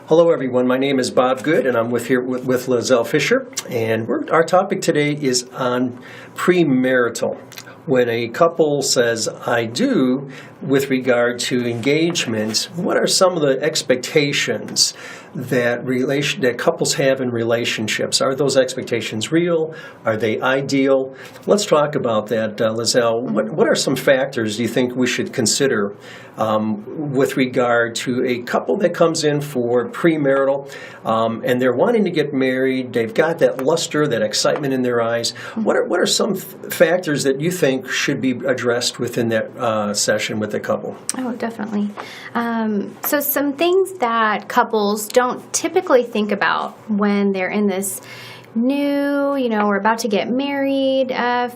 Hello, everyone. My name is Bob Good, and I'm with Lizelle Fisher. And our topic today is on premarital. When a couple says, I do, with regard to engagement, what are some of the expectations that couples have in relationships? Are those expectations real? Are they ideal? Let's talk about that, Lizelle. What are some factors do you think we should consider with regard to a couple that comes in for premarital and they're wanting to get married? They've got that luster, that excitement in their eyes. What are some factors that you think should be addressed within that session with the couple? Oh, definitely. So some things that couples don't typically think about when they're in this new, we're about to get married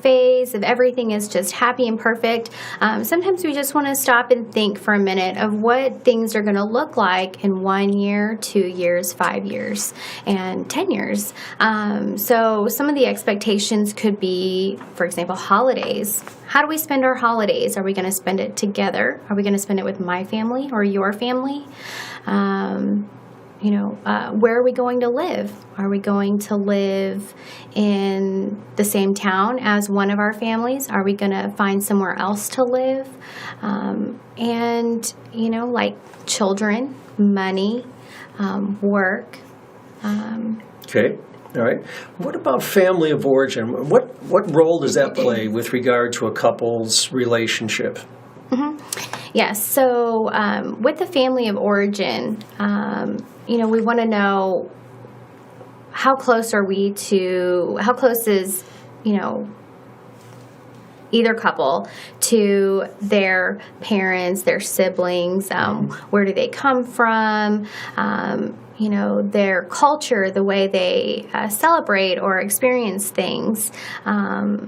phase of everything is just happy and perfect. Sometimes we just want to stop and think for a minute of what things are going to look like in 1 year, 2 years, 5 years, and 10 years. So some of the expectations could be, for example, holidays. How do we spend our holidays? Are we going to spend it together? Are we going to spend it with my family or your family? Where are we going to live? Are we going to live in the same town as one of our families? Are we going to find somewhere else to live? Like children, money, work. Okay. All right. What about family of origin? What role does that play with regard to a couple's relationship? Mm-hmm. Yes. So with the family of origin, we want to know how close is, either couple to their parents, their siblings, where do they come from, their culture, the way they celebrate or experience things, all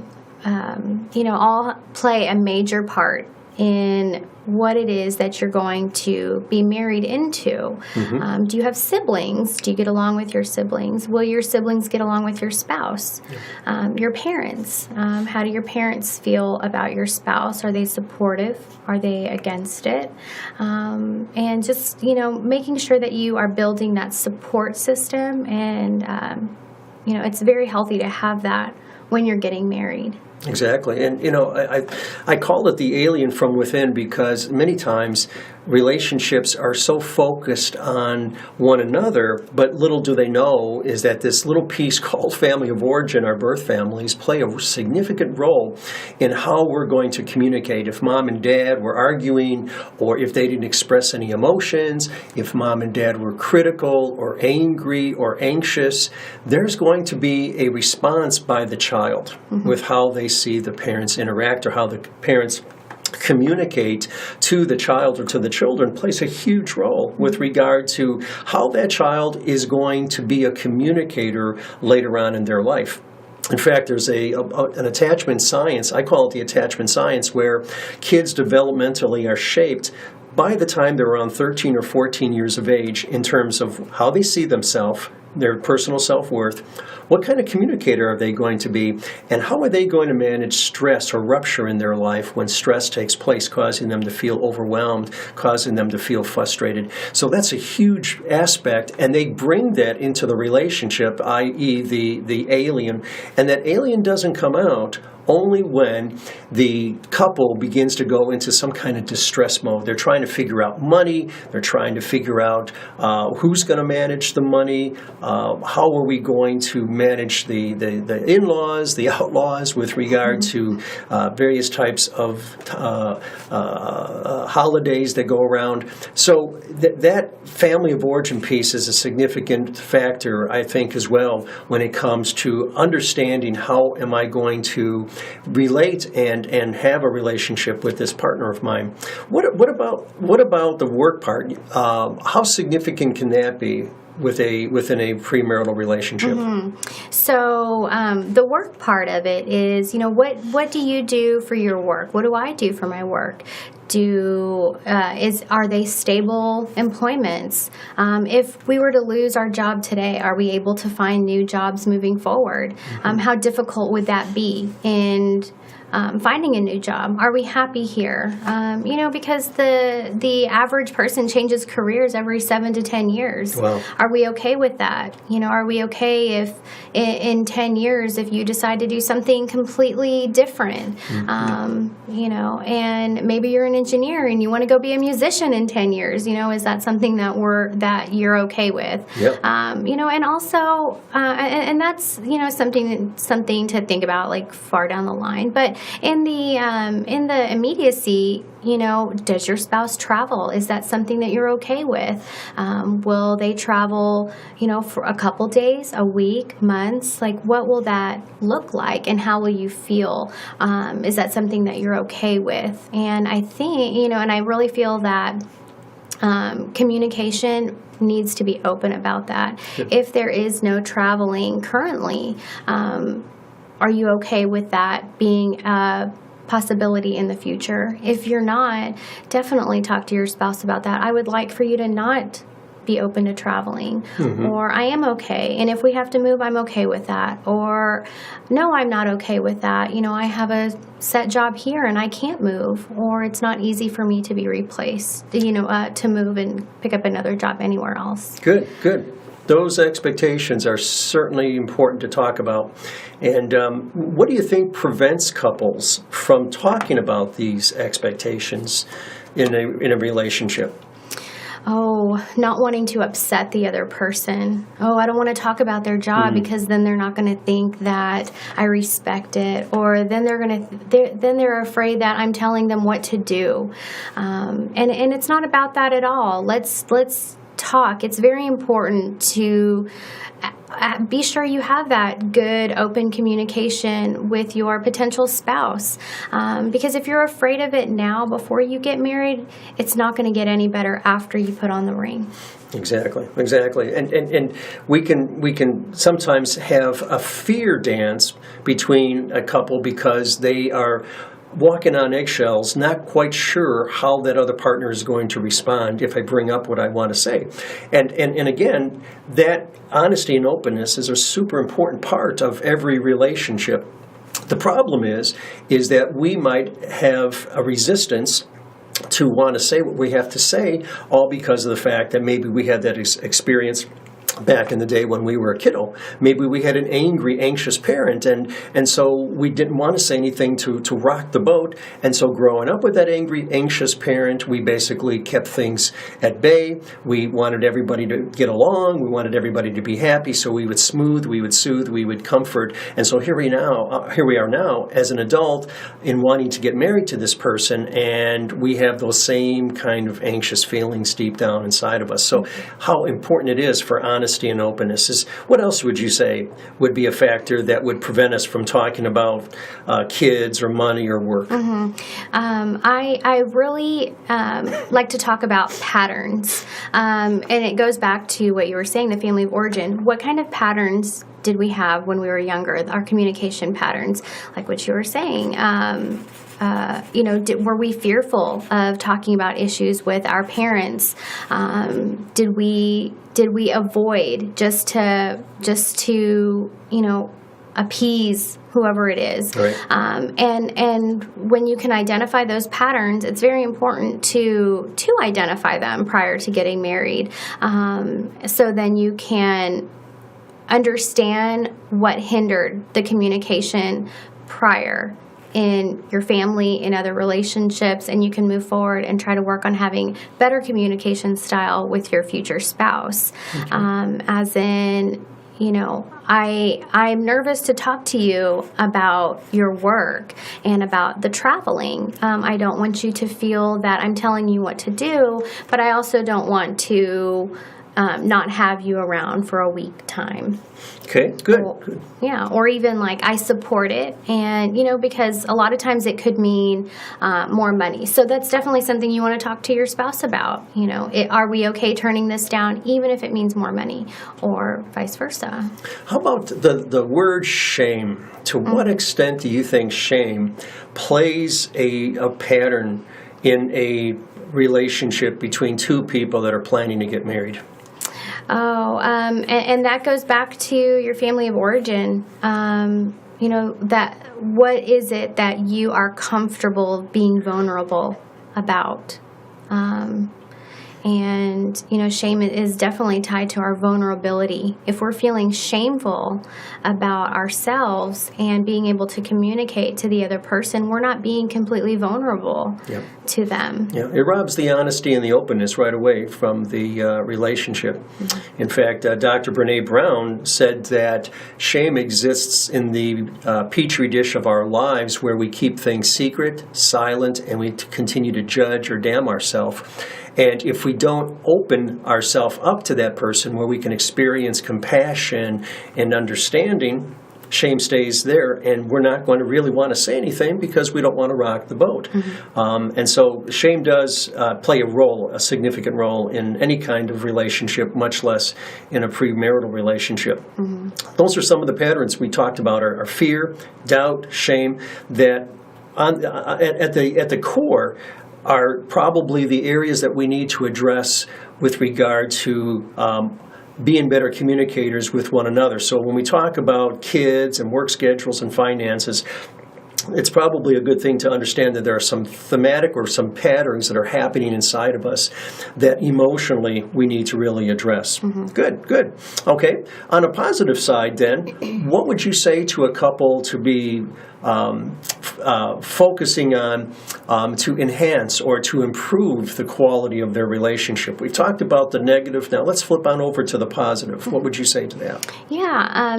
play a major part in what it is that you're going to be married into. Mm-hmm. Do you have siblings? Do you get along with your siblings? Will your siblings get along with your spouse? Yeah. Your parents. How do your parents feel about your spouse? Are they supportive? Are they against it? And just, making sure that you are building that support system. And, it's very healthy to have that when you're getting married. Exactly. And, I call it the alien from within because many times relationships are so focused on one another, but little do they know is that this little piece called family of origin, our birth families, play a significant role in how we're going to communicate. If mom and dad were arguing or if they didn't express any emotions, if mom and dad were critical or angry or anxious, there's going to be a response by the child mm-hmm. with how they see the parents interact or how the parents communicate to the child or to the children plays a huge role with regard to how that child is going to be a communicator later on in their life. In fact, there's an attachment science, I call it the attachment science, where kids developmentally are shaped by the time they're around 13 or 14 years of age in terms of how they see themselves, their personal self-worth, what kind of communicator are they going to be, and how are they going to manage stress or rupture in their life when stress takes place, causing them to feel overwhelmed, causing them to feel frustrated. So that's a huge aspect, and they bring that into the relationship, i.e. the alien, and that alien doesn't come out only when the couple begins to go into some kind of distress mode. They're trying to figure out money. They're trying to figure out who's going to manage the money. How are we going to manage the in-laws, the outlaws with regard to various types of holidays that go around. So that family of origin piece is a significant factor, I think, as well, when it comes to understanding how am I going to relate and have a relationship with this partner of mine. What about the work part? How significant can that be within a premarital relationship? Mm-hmm. So the work part of it is, what do you do for your work? What do I do for my work? Are they stable employments? If we were to lose our job today, are we able to find new jobs moving forward? Mm-hmm. How difficult would that be? And finding a new job? Are we happy here? Because the average person changes careers every 7 to 10 years. Wow. Are we okay with that? Are we okay if in 10 years if you decide to do something completely different? And maybe you're an engineer and you want to go be a musician in 10 years. Is that something that you're okay with? Yep. And also, and that's something to think about like far down the line. But in the immediacy, does your spouse travel? Is that something that you're okay with? Will they travel, for a couple days, a week, months? Like, what will that look like, and how will you feel? Is that something that you're okay with? And I think, and I really feel that communication needs to be open about that. Yeah. If there is no traveling currently, are you okay with that being a possibility in the future? If you're not, definitely talk to your spouse about that. I would like for you to not be open to traveling, or I am okay, and if we have to move, I'm okay with that, or no, I'm not okay with that. I have a set job here and I can't move, or it's not easy for me to be replaced, to move and pick up another job anywhere else. Good. Those expectations are certainly important to talk about. And what do you think prevents couples from talking about these expectations in a relationship? Oh, not wanting to upset the other person. Oh, I don't want to talk about their job because then they're not going to think that I respect it, or then they're afraid that I'm telling them what to do. And it's not about that at all. Let's talk. It's very important to be sure you have that good, open communication with your potential spouse. Because if you're afraid of it now before you get married, it's not going to get any better after you put on the ring. Exactly. And we can sometimes have a fear dance between a couple because they are walking on eggshells, not quite sure how that other partner is going to respond if I bring up what I want to say. And again, that honesty and openness is a super important part of every relationship. The problem is that we might have a resistance to want to say what we have to say, all because of the fact that maybe we had that experience back in the day when we were a kiddo. Maybe we had an angry, anxious parent, and so we didn't want to say anything to rock the boat. And so growing up with that angry, anxious parent, we basically kept things at bay. We wanted everybody to get along. We wanted everybody to be happy. So we would smooth, we would soothe, we would comfort. And so here we are now as an adult in wanting to get married to this person, and we have those same kind of anxious feelings deep down inside of us. So how important it is for honesty and openness is. What else would you say would be a factor that would prevent us from talking about kids or money or work? I really like to talk about patterns, and it goes back to what you were saying, the family of origin. What kind of patterns did we have when we were younger? Our communication patterns, like what you were saying. Were we fearful of talking about issues with our parents? Did we avoid just to appease whoever it is? Right. And when you can identify those patterns, it's very important to identify them prior to getting married, so then you can understand what hindered the communication prior in your family, in other relationships, and you can move forward and try to work on having better communication style with your future spouse. Okay. As in, I'm nervous to talk to you about your work and about the traveling. I don't want you to feel that I'm telling you what to do, but I also don't want to not have you around for a week time. Okay, good. Yeah, or even like I support it, and because a lot of times it could mean more money. So that's definitely something you want to talk to your spouse about. Are we okay turning this down, even if it means more money, or vice versa? How about the word shame? To what extent do you think shame plays a pattern in a relationship between two people that are planning to get married? And that goes back to your family of origin. that what is it that you are comfortable being vulnerable about? And, shame is definitely tied to our vulnerability. If we're feeling shameful about ourselves and being able to communicate to the other person, we're not being completely vulnerable to them. Yeah, it robs the honesty and the openness right away from the relationship. Mm-hmm. In fact, Dr. Brene Brown said that shame exists in the petri dish of our lives where we keep things secret, silent, and we continue to judge or damn ourselves. And if we don't open ourselves up to that person where we can experience compassion and understanding, shame stays there, and we're not going to really want to say anything because we don't want to rock the boat. Mm-hmm. And so shame does play a significant role in any kind of relationship, much less in a premarital relationship. Mm-hmm. Those are some of the patterns we talked about, are fear, doubt, shame, that at the core are probably the areas that we need to address with regard to being better communicators with one another. So when we talk about kids and work schedules and finances, it's probably a good thing to understand that there are some thematic or some patterns that are happening inside of us that emotionally we need to really address. Mm-hmm. Good. Okay. On a positive side then, what would you say to a couple to be focusing on to enhance or to improve the quality of their relationship? We talked about the negative. Now let's flip on over to the positive. What would you say to that? Yeah.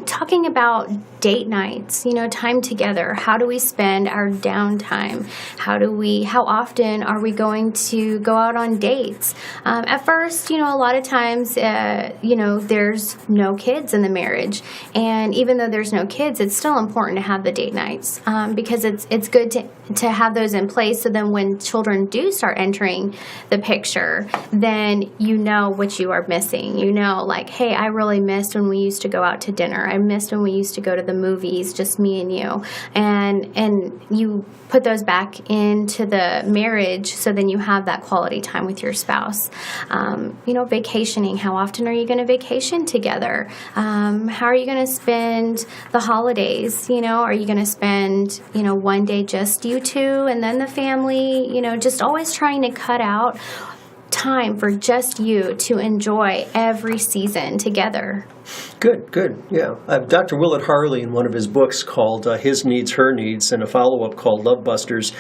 Talking about date nights, time together. How do we spend our downtime? How often are we going to go out on dates? At first, a lot of times, there's no kids in the marriage. And even though there's no kids, it's still important to have the date nights because it's good to have those in place. So then when children do start entering the picture, then you know what you are missing. Like, hey, I really missed when we used to go out to dinner. I missed when we used to go to the movies, just me and you. And you put those back into the marriage so then you have that quality time with your spouse. Vacationing. How often are you going to vacation together? How are you going to spend the holidays? Are you going to spend, one day just you two and then the family? Just always trying to cut out time for just you to enjoy every season together. Good. Yeah. Dr. Willard Harley, in one of his books called His Needs, Her Needs, and a follow-up called Love Busters,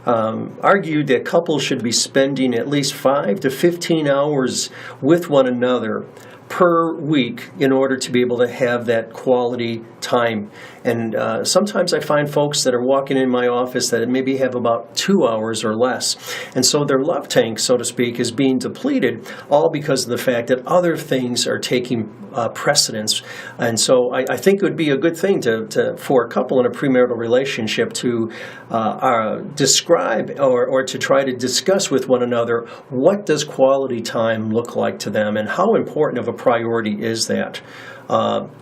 argued that couples should be spending at least 5 to 15 hours with one another per week in order to be able to have that quality time. And sometimes I find folks that are walking in my office that maybe have about 2 hours or less. And so their love tank, so to speak, is being depleted, all because of the fact that other things are taking precedence. And so I think it would be a good thing for a couple in a premarital relationship to describe or to try to discuss with one another, what does quality time look like to them and how important of a priority is that?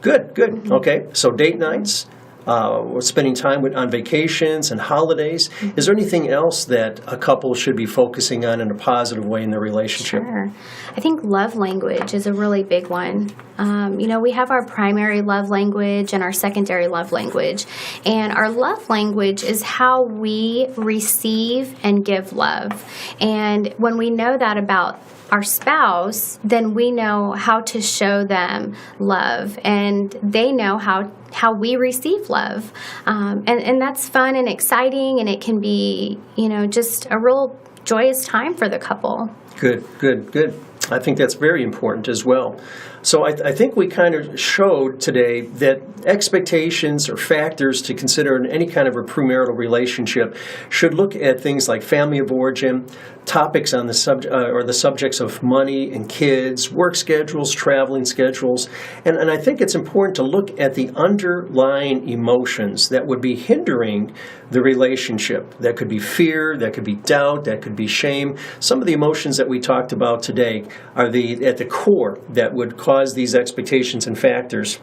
Good. Mm-hmm. Okay, so date nights, we're spending time on vacations and holidays. Mm-hmm. Is there anything else that a couple should be focusing on in a positive way in their relationship? Sure. I think love language is a really big one. We have our primary love language and our secondary love language. And our love language is how we receive and give love. And when we know that about our spouse, then we know how to show them love, and they know how we receive love. And that's fun and exciting, and it can be, just a real joyous time for the couple. Good. I think that's very important as well. So I think we kind of showed today that expectations or factors to consider in any kind of a premarital relationship should look at things like family of origin, topics on the subject or the subjects of money and kids, work schedules, traveling schedules, and I think it's important to look at the underlying emotions that would be hindering the relationship. That could be fear, that could be doubt, that could be shame. Some of the emotions that we talked about today are at the core that would cause these expectations and factors,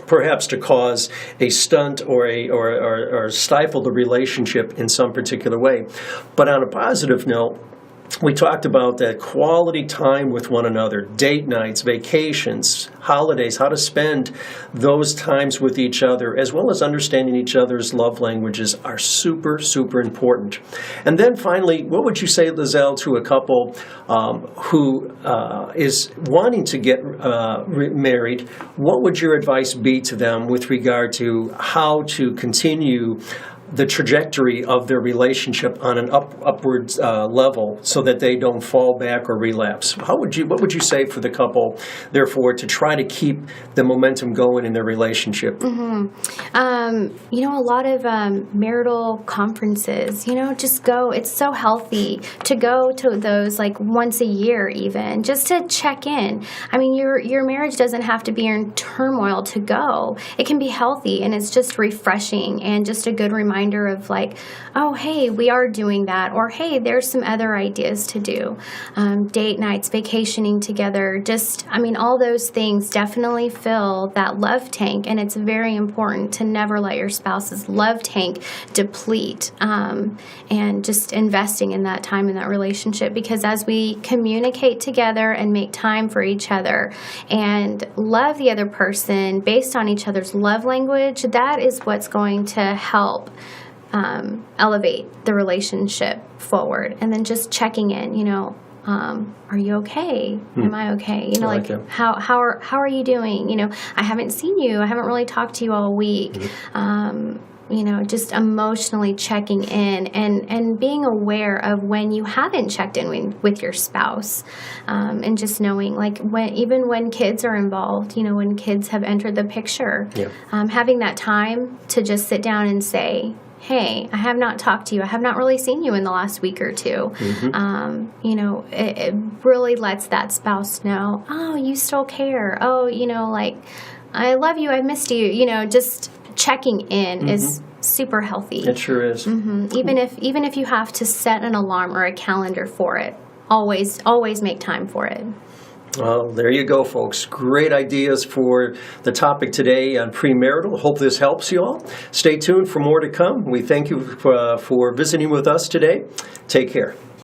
perhaps to cause a stunt or stifle the relationship in some particular way. But on a positive note, we talked about that quality time with one another, date nights, vacations, holidays, how to spend those times with each other, as well as understanding each other's love languages are super, super important. And then finally, what would you say, Lizelle, to a couple who is wanting to get married? What would your advice be to them with regard to how to continue the trajectory of their relationship on an upwards level so that they don't fall back or relapse? What would you say for the couple, therefore, to try to keep the momentum going in their relationship? A lot of marital conferences, just go. It's so healthy to go to those like once a year even, just to check in. I mean, your marriage doesn't have to be in turmoil to go. It can be healthy, and it's just refreshing and just a good reminder of like, oh, hey, we are doing that, or hey, there's some other ideas to do. Date nights, vacationing together, all those things definitely fill that love tank, and it's very important to never let your spouse's love tank deplete, and just investing in that time in that relationship, because as we communicate together and make time for each other and love the other person based on each other's love language, that is what's going to help elevate the relationship forward. And then just checking in, are you okay? Am I okay? How are you doing? I haven't seen you. I haven't really talked to you all week. Just emotionally checking in and being aware of when you haven't checked in with your spouse, and just knowing when kids are involved, when kids have entered the picture, having that time to just sit down and say, hey, I have not talked to you. I have not really seen you in the last week or two. It really lets that spouse know, oh, you still care. Oh, I love you. I missed you. Just checking in is super healthy. It sure is. Even if you have to set an alarm or a calendar for it, always make time for it. Well, there you go, folks. Great ideas for the topic today on premarital. Hope this helps you all. Stay tuned for more to come. We thank you for visiting with us today. Take care.